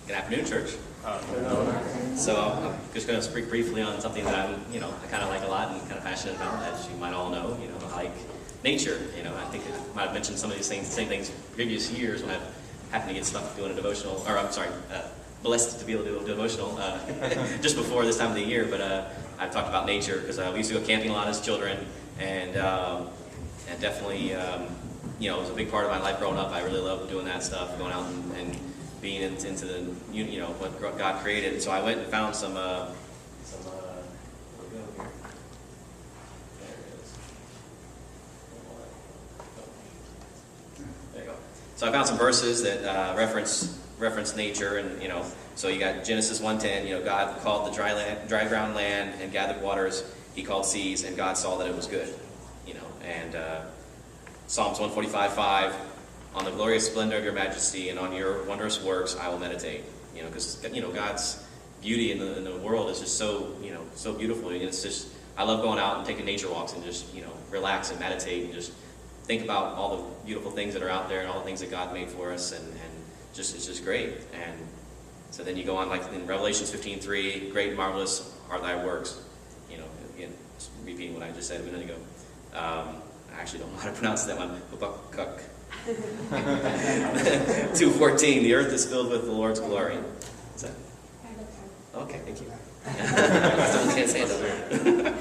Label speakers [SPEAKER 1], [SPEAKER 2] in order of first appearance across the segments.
[SPEAKER 1] Good afternoon, church. So I'm just going to speak briefly on something that I kind of like a lot and kind of passionate about, as you might all know. I like nature. I think I might have mentioned some of these things, same things previous years when I've happened to get stuck doing a devotional, or I'm sorry, blessed to be able to do a devotional just before this time of the year. But I've talked about nature because we used to go camping a lot as children, and definitely, it was a big part of my life growing up. I really loved doing that stuff, going out and being into the, what God created. And so I went and found some where we go here? There it is. There you go. So I found some verses that reference nature, and so you got Genesis 1:10. God called the dry ground land, and gathered waters He called seas, and God saw that it was good. And Psalms 145:5. On the glorious splendor of your majesty and on your wondrous works I will meditate. Because God's beauty in the world is just so so beautiful. It's just, I love going out and taking nature walks and just relax and meditate and just think about all the beautiful things that are out there and all the things that God made for us, and just it's just great. And so then you go on, like in Revelations 15:3, great and marvelous are thy works. Again, just repeating what I just said a minute ago. I actually don't know how to pronounce that one. 2:14, the earth is filled with the Lord's glory. Is that? Okay, thank you. Someone can't say it over.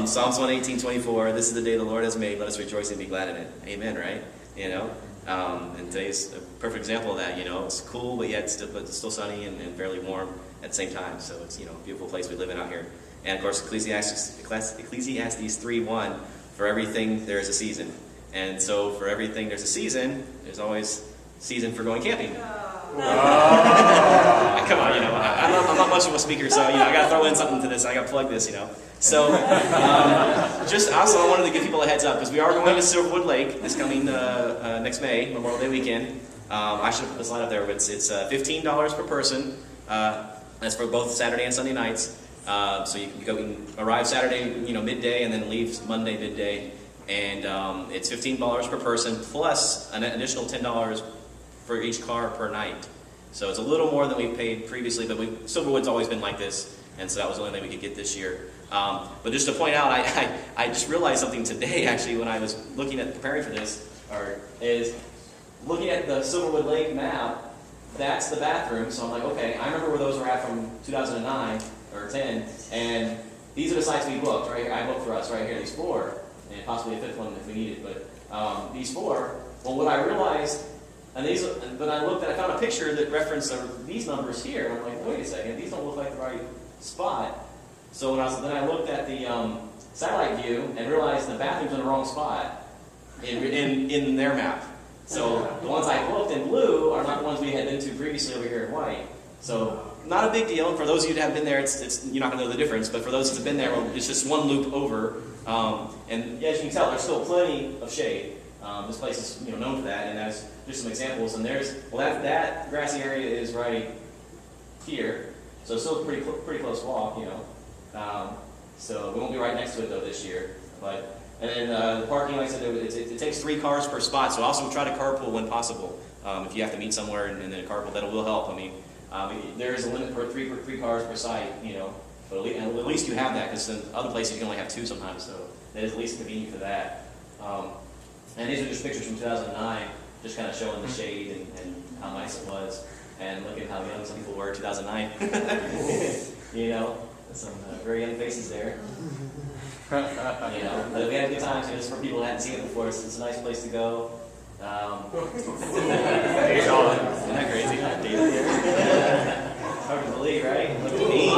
[SPEAKER 1] Psalms 118:24, this is the day the Lord has made, let us rejoice and be glad in it. Amen, right? And today's a perfect example of that. It's cool, but yet it's still sunny and fairly warm at the same time. So it's a beautiful place we live in out here. And of course, Ecclesiastes 3:1, for everything there is a season. And so for everything there's a season, there's always season for going camping. Come on, I'm not much of a speaker, so I got to throw in something to this. I got to plug this, So just also I wanted to give people a heads up, because we are going to Silverwood Lake this coming next May, Memorial Day weekend. I should have put the slide up there, but it's $15 per person. That's for both Saturday and Sunday nights. So you can arrive Saturday, midday, and then leave Monday midday. And it's $15 per person, plus an additional $10 for each car per night. So it's a little more than we paid previously, but Silverwood's always been like this, and so that was the only thing we could get this year. But just to point out, I just realized something today, actually, when I was looking at preparing for this, is looking at the Silverwood Lake map. That's the bathroom. So I'm like, okay, I remember where those were at from 2009 or 10, and these are the sites we booked right here. I booked for us right here, these four. And possibly a fifth one if we need it, but these four. Well, what I realized, but I found a picture that referenced these numbers here, and I'm like, wait a second, these don't look like the right spot. So then I looked at the satellite view and realized the bathroom's in the wrong spot in their map. So the ones I booked in blue are not the ones we had been to previously over here in white. So not a big deal. For those of you that have been there, it's you're not going to know the difference. But for those that have been there, it's just one loop over. And as you can tell, there's still plenty of shade. This place is known for that, and that's just some examples. And that grassy area is right here, so it's still a pretty close walk, So we won't be right next to it though this year. And then the parking, like I said, it takes 3 cars per spot. So also try to carpool when possible. If you have to meet somewhere and then carpool, that will help. There is a limit for three cars per site, but at least you have that, because in other places you can only have 2 sometimes, so that is at least convenient for that. And these are just pictures from 2009, just kind of showing the shade and how nice it was, and look at how young some people were in 2009. Some very young faces there. But we had good times. Just for people who hadn't seen it before, it's a nice place to go. Isn't that crazy? Hard to believe, right? Look at me.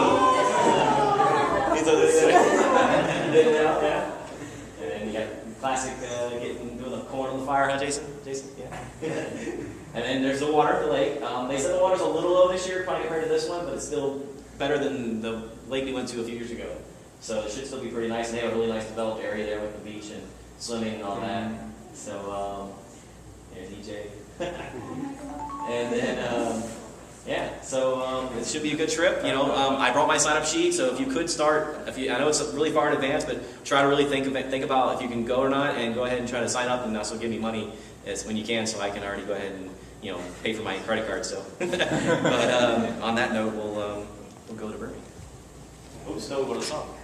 [SPEAKER 1] Yeah. And then you got classic doing the corn on the fire, huh, Jason? Yeah. And then there's the water at the lake. They said the water's a little low this year, probably compared to this one, but it's still better than the lake we went to a few years ago. So it should still be pretty nice. And they have a really nice developed area there with the beach and swimming and all that. So there's EJ. And then it should be a good trip. I brought my sign-up sheet, so if you could start, I know it's really far in advance, but try to really think about if you can go or not, and go ahead and try to sign up, and also give me money when you can, so I can already go ahead pay for my credit card still. But on that note, we'll go to Bernie.
[SPEAKER 2] Oops, no, go to the song.